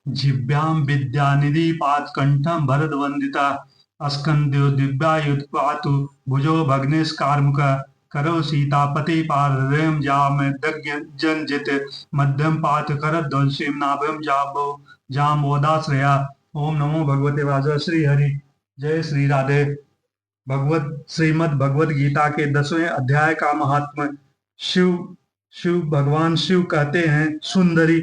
जिह्वां विद्यानिधि पात्कंठं भरतवंदिता अस्कंद्यो दिव्यायुध पातु भुजो भग्नेशकार्मुक करौ सीतापति पारहृदयं जामदग्निजनजित मध्यम पात करध्वंसीं नाभ्यं जाम्बोदाश्रया। ओम नमो भगवते वासुदेवाय। श्री हरि जय श्री राधे। भगवत श्रीमद् भगवत गीता के 10वें अध्याय का महात्म्य। शिव शिव भगवान शिव कहते हैं, सुंदरी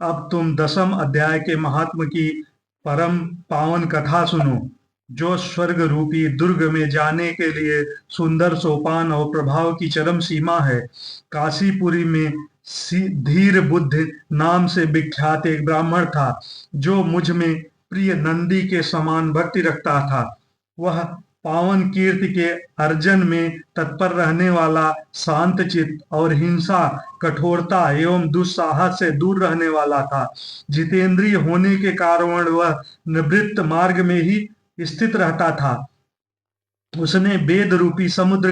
अब तुम 10वें अध्याय के महात्म्य की परम पावन कथा सुनो, जो स्वर्ग रूपी दुर्ग में जाने के लिए सुंदर सोपान और प्रभाव की चरम सीमा है। काशीपुरी में धीर बुद्ध नाम से विख्यात एक ब्राह्मण था, जो मुझ में प्रिय नंदी के समान भक्ति रखता था। वह पावन कीर्ति के अर्जन में तत्पर रहने वाला, शांत चित्त और हिंसा, कठोरता एवं दुस्साहस से दूर रहने वाला था। जितेंद्रिय होने के कारण वह निवृत्त मार्ग में ही स्थित रहता था। उसने वेद रूपी समुद्र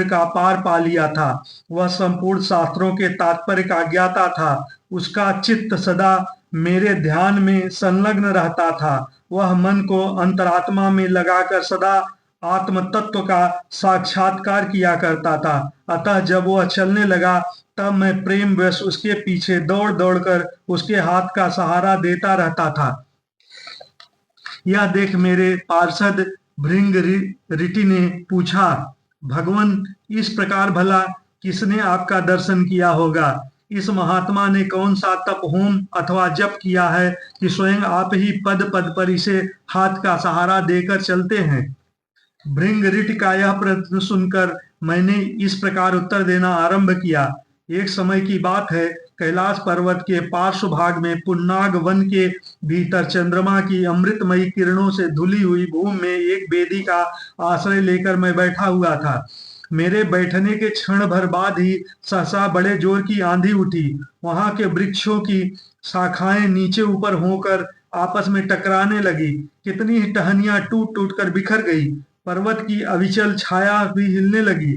का पार पा लिया था। वह संपूर्ण शास्त्रों के तात्पर्य का ज्ञाता था। उसका चित्त सदा मेरे ध्यान में संलग्न रहता था। वह मन को अंतरात्मा में लगाकर सदा आत्म तत्व का साक्षात्कार किया करता था। अतः जब वह चलने लगा, तब मैं प्रेम वश उसके पीछे दौड़ दौड़कर उसके हाथ का सहारा देता रहता था। यह देख मेरे पार्षद भृंग ऋषि ने पूछा, भगवान, इस प्रकार भला किसने आपका दर्शन किया होगा? इस महात्मा ने कौन सा तप, होम अथवा जप किया है कि स्वयं आप ही पद पद पर इसे हाथ का सहारा देकर चलते हैं? भृंग ऋषि का यह प्रश्न सुनकर मैंने इस प्रकार उत्तर देना आरंभ किया। एक समय की बात है, कैलाश पर्वत के पार्श्व भाग में पुन्नाग वन के भीतर चंद्रमा की अमृतमयी किरणों से धुली हुई भूमि में एक वेदी का आश्रय लेकर मैं बैठा हुआ था। मेरे बैठने के क्षण भर बाद ही सहसा बड़े जोर की आंधी उठी। वहां के वृक्षों की शाखाएं नीचे ऊपर होकर आपस में टकराने लगी। कितनी ही टहनियां टूट टूट कर बिखर गई। पर्वत की अविचल छाया भी हिलने लगी।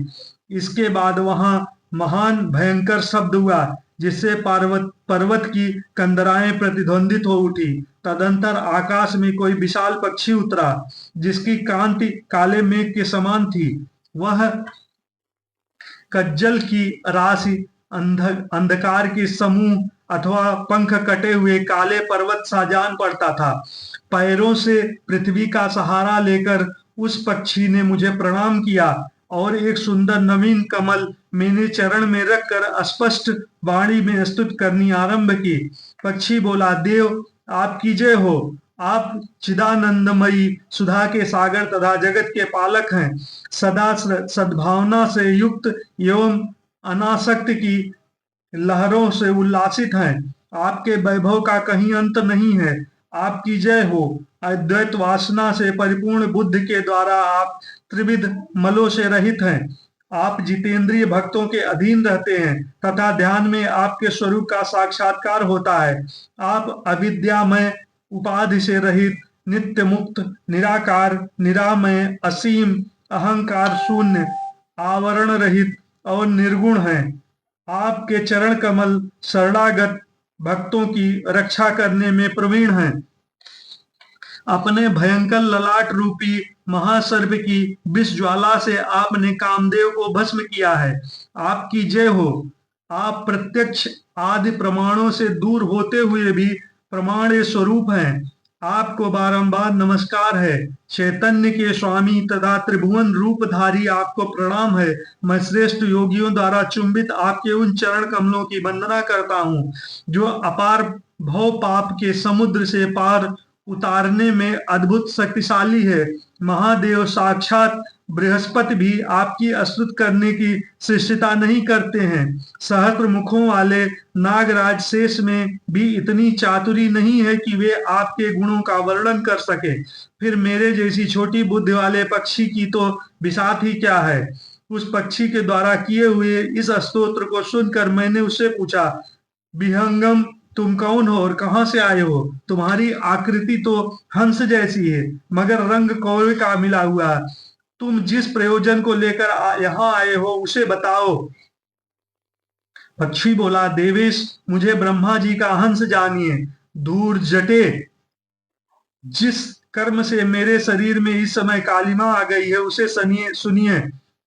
इसके बाद वहां महान भयंकर शब्द हुआ, जिससे पर्वत की कंदराएं प्रतिध्वनित हो उठी। तदंतर आकाश में कोई विशाल पक्षी उतरा, जिसकी कांति काले मेघ के समान थी। वह कज्जल की राशि, अंधकार के समूह अथवा पंख कटे हुए काले पर्वत सा जान पड़ता था। पैरों से पृथ्वी का सहारा लेकर उस पक्षी ने मुझे प्रणाम किया और एक सुंदर नवीन कमल मेरे चरण में रखकर स्पष्ट वाणी में स्तुति करनी आरंभ की। पक्षी बोला, देव आपकी जय हो। आप चिदानंदमयी सुधा के सागर तथा जगत के पालक हैं। सदा सद्भावना से युक्त एवं अनासक्त की लहरों से उल्लासित हैं। आपके वैभव का कहीं अंत नहीं है। आपकी जय हो। अद्वैत वासना से परिपूर्ण बुद्ध के द्वारा आप त्रिविध मलों से रहित हैं। आप जितेंद्रिय भक्तों के अधीन रहते हैं तथा ध्यान में आपके स्वरूप का साक्षात्कार होता है। आप अविद्यामय, उपाधि से रहित, नित्य मुक्त, निराकार, निरामय, असीम, अहंकार शून्य, आवरण रहित और निर्गुण हैं। आपके चरण कमल शरणागत भक्तों की रक्षा करने में प्रवीण हैं। अपने भयंकर ललाट रूपी महासर्प की विष ज्वाला से आपने कामदेव को भस्म किया है। आपकी जय हो। आप प्रत्यक्ष आदि प्रमाणों से दूर होते हुए भी प्रमाण स्वरूप हैं। आपको बारंबार नमस्कार है। चैतन्य के स्वामी तथा त्रिभुवन रूपधारी आपको प्रणाम है। मैं श्रेष्ठ योगियों द्वारा चुंबित आपके उन चरण कमलों की वंदना करता हूँ, जो अपार भव पाप के समुद्र से पार उतारने में अद्भुत शक्तिशाली है। महादेव साक्षात बृहस्पति भी आपकी स्तुति करने की शिष्टता नहीं करते हैं। सहस्त्र मुखों वाले नागराज शेष में भी इतनी चातुरी नहीं है कि वे आपके गुणों का वर्णन कर सके। फिर मेरे जैसी छोटी बुद्धि वाले पक्षी की तो बिसात ही क्या है। उस पक्षी के द्वारा किए हुए इस स्तोत्र को सुनकर मैंने उससे पूछा, विहंगम, तुम कौन हो और कहां से आए हो? तुम्हारी आकृति तो हंस जैसी है, मगर रंग कौवे का मिला हुआ। तुम जिस प्रयोजन को लेकर यहाँ आए हो, उसे बताओ। पक्षी बोला, देवेश, मुझे ब्रह्मा जी का हंस जानिए। दूर जटे, जिस कर्म से मेरे शरीर में इस समय कालिमा आ गई है उसे सुनिए सुनिए।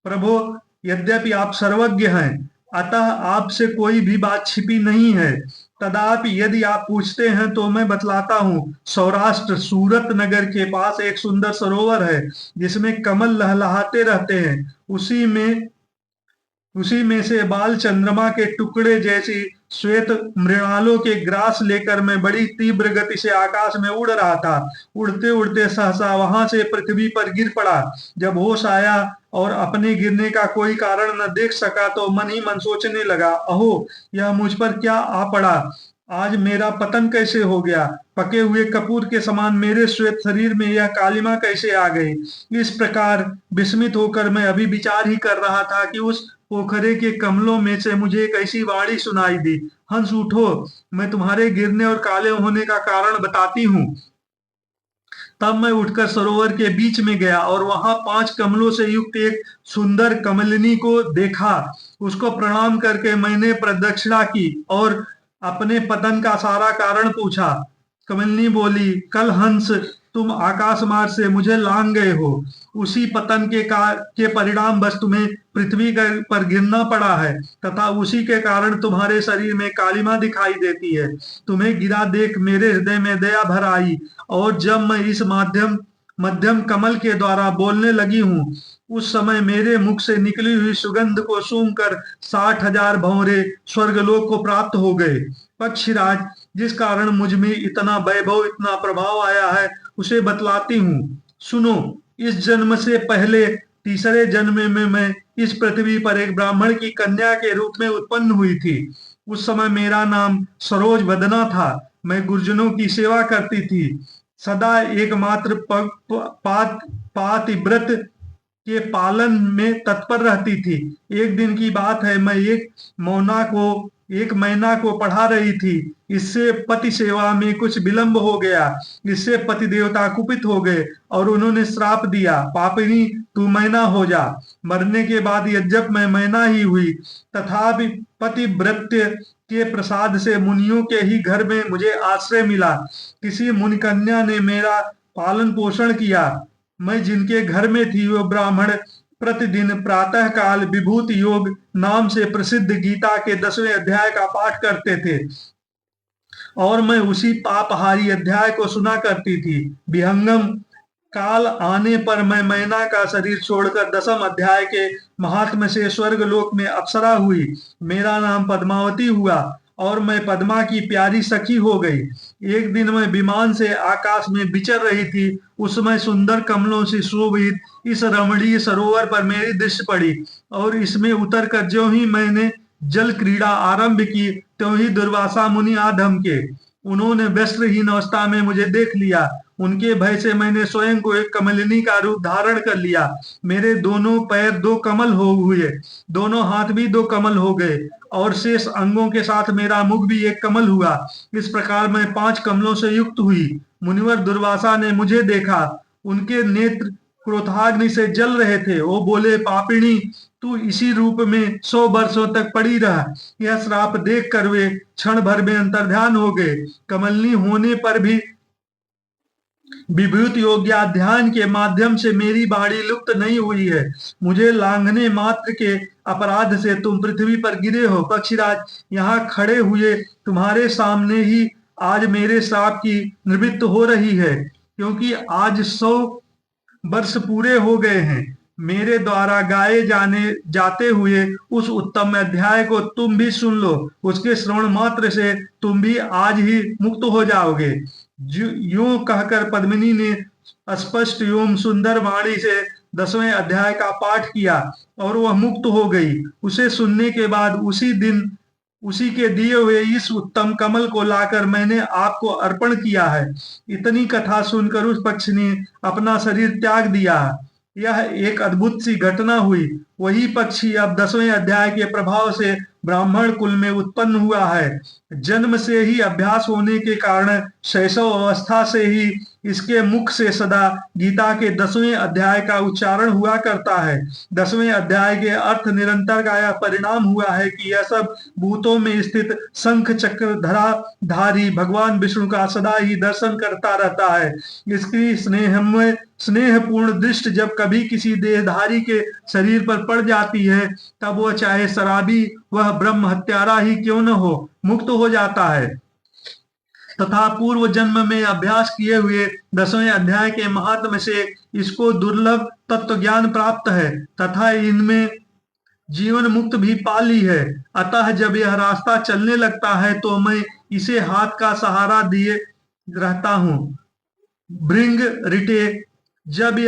प्रभो, यद्यपि आप सर्वज्ञ हैं, अतः आपसे कोई भी बात छिपी नहीं है। तदापि यदि आप पूछते हैं तो मैं बतलाता हूँ। सौराष्ट्र सूरत नगर के पास एक सुंदर सरोवर है जिसमें कमल लहलहाते रहते हैं। उसी में से बाल चंद्रमा के टुकड़े जैसी श्वेत मृणालों के ग्रास लेकर मैं बड़ी तीव्र गति से आकाश में उड़ रहा था। उड़ते उड़ते सहसा वहां से पृथ्वी पर गिर पड़ा। जब होश आया और अपने गिरने का कोई कारण न देख सका तो मन ही मन सोचने लगा, अहो, यह मुझ पर क्या आ पड़ा। आज मेरा पतन कैसे हो गया। पके हुए कपूर के समान मेरे श्वेत शरीर में यह कालिमा कैसे आ गई। इस प्रकार विस्मित होकर मैं अभी विचार ही कर रहा था कि उस पोखरे के कमलों में से मुझे एक ऐसी वाणी सुनाई दी, हंस उठो, मैं तुम्हारे गिरने और काले होने का कारण बताती हूँ। तब मैं उठकर सरोवर के बीच में गया और वहां 5 कमलों से युक्त एक सुंदर कमलिनी को देखा। उसको प्रणाम करके मैंने प्रदक्षिणा की और अपने पतन का सारा कारण पूछा। कमलिनी बोली, कल हंस, तुम आकाश मार्ग से मुझे लांग गए हो। उसी पतन के परिणाम बस तुम्हें पृथ्वी पर गिरना पड़ा है तथा उसी के कारण तुम्हारे शरीर में कालिमा दिखाई देती है। तुम्हें गिरा देख मेरे हृदय में दया भर आई और जब मैं इस मध्यम कमल के द्वारा बोलने लगी हूँ उस समय मेरे मुख से निकली हुई सुगंध को सूंघकर 60,000 भंवरे स्वर्गलोक को प्राप्त हो गए। पक्षीराज, जिस कारण मुझ में इतना वैभव, इतना प्रभाव आया है उसे बतलाती हूँ, सुनो। इस जन्म से पहले तीसरे जन्म में मैं इस पृथ्वी पर एक ब्राह्मण की कन्या के रूप में उत्पन्न हुई थी। उस समय मेरा नाम सरोज वदना था। मैं गुरुजनों की सेवा करती थी, सदा एकमात्र पातिव्रत के पालन में तत्पर रहती थी। एक दिन की बात है, मैं एक मैना को पढ़ा रही थी। इससे पति सेवा में कुछ विलंब हो गया। इससे पति देवता कुपित हो गए और उन्होंने श्राप दिया, पापिनी, तू मैना हो जा। मरने के बाद यद्यप मैं मैना ही हुई, तथापि पतिव्रत्य के प्रसाद से मुनियों के ही घर में मुझे आश्रय मिला। किसी मुनि कन्या ने मेरा पालन पोषण किया। मैं जिनके घर में थी वो ब्राह्मण प्रतिदिन प्रातः काल विभूति योग नाम से प्रसिद्ध गीता के 10वें अध्याय का पाठ करते थे और मैं उसी पापहारी अध्याय को सुना करती थी। विहंगम काल आने पर मैं मैना का शरीर छोड़कर 10वें अध्याय के महात्म से स्वर्गलोक में अप्सरा हुई। मेरा नाम पद्मावती हुआ और मैं पद्मा की प्यारी सखी हो गई। एक दिन मैं विमान से आकाश में विचर रही थी। उस समय सुंदर कमलों से शोभित इस रमणीय सरोवर पर मेरी दृष्टि पड़ी और इसमें उतरकर ज्यों ही मैंने जल क्रीड़ा आरंभ की त्यों ही दुर्वासा मुनि आ धमके। उन्होंने वस्त्रहीन अवस्था में मुझे देख लिया। उनके भय से मैंने स्वयं को एक कमलिनी का रूप धारण कर लिया। मेरे दोनों पैर 2 कमल हो हुए, दोनों हाथ भी 2 कमल हो गए और शेष अंगों के साथ मेरा मुख भी एक कमल हुआ। इस प्रकार मैं 5 कमलों से युक्त हुई। मुनिवर दुर्वासा ने मुझे देखा। उनके नेत्र क्रोधाग्नि से जल रहे थे। वो बोले, पापिणी, तू इसी रूप में 100 वर्षों तक पड़ी रह। यह श्राप देख कर वे क्षण भर में अंतर्ध्यान हो गए। कमलनी होने पर भी विभूत योग्या ध्यान के माध्यम से मेरी बाणी लुप्त नहीं हुई है। मुझे लांघने मात्र के अपराध से तुम पृथ्वी पर गिरे हो। पक्षीराज, यहाँ खड़े हुए तुम्हारे सामने ही आज मेरे श्राप की निवृत्ति हो रही है, क्योंकि आज 100 वर्ष पूरे हो गए हैं। मेरे द्वारा गाए जाते हुए उस उत्तम अध्याय को तुम भी सुन लो। उसके श्रवण मात्र से तुम भी आज ही मुक्त हो जाओगे। यूं कहकर पद्मिनी ने स्पष्ट एवं सुंदर वाणी से 10वें अध्याय का पाठ किया और वह मुक्त हो गई। उसे सुनने के बाद उसी दिन उसी के दिए हुए इस उत्तम कमल को लाकर मैंने आपको अर्पण किया है। इतनी कथा सुनकर उस पक्षी ने अपना शरीर त्याग दिया। यह एक अद्भुत सी घटना हुई। वही पक्षी अब 10वें अध्याय के प्रभाव से ब्राह्मण कुल में उत्पन्न हुआ है। जन्म से ही अभ्यास होने के कारण शैशव अवस्था से ही इसके मुख से सदा गीता के 10वें अध्याय का उच्चारण हुआ करता है। 10वें अध्याय के अर्थ निरंतर का यह परिणाम हुआ है कि यह सब भूतों में स्थित शंख चक्र धारी भगवान विष्णु का सदा ही दर्शन करता रहता है। इसकी स्नेहपूर्ण दृष्टि जब कभी किसी देहधारी के शरीर पर पड़ जाती है, तब वह चाहे शराबी वह ब्रह्म हत्यारा ही क्यों न हो, मुक्त हो जाता है तथा पूर्व जन्म में अभ्यास किए हुए 10वें अध्याय के महात्म से इसको दुर्लभ तत्व ज्ञान प्राप्त है तथा इनमें जीवन मुक्त भी पा ली है। अतः जब यह रास्ता चलने लगता है तो मैं इसे हाथ का सहारा दिए रहता हूँ। भृंग रिटे, जब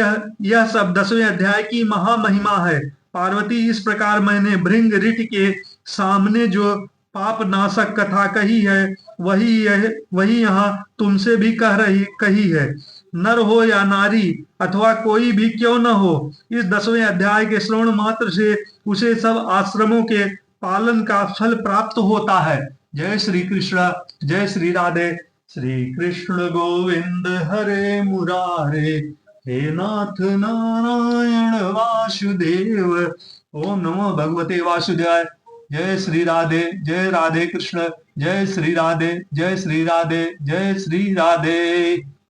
यह सब 10वें अध्याय की महामहिमा है। पार्वती, इस प्रकार मैंने भृंग रिट के सामने जो पाप नाशक कथा कही है वही यहाँ तुमसे भी कही है। नर हो या नारी अथवा कोई भी क्यों न हो, इस 10वें अध्याय के श्रवण मात्र से उसे सब आश्रमों के पालन का फल प्राप्त होता है। जय श्री कृष्ण, जय श्री राधे। श्री कृष्ण गोविंद हरे मुरारे, हे नाथ नारायण वासुदेव। ओम नमो भगवते वासुदेवाय। जय श्री राधे, जय राधे कृष्ण, जय श्री राधे, जय श्री राधे, जय श्री राधे।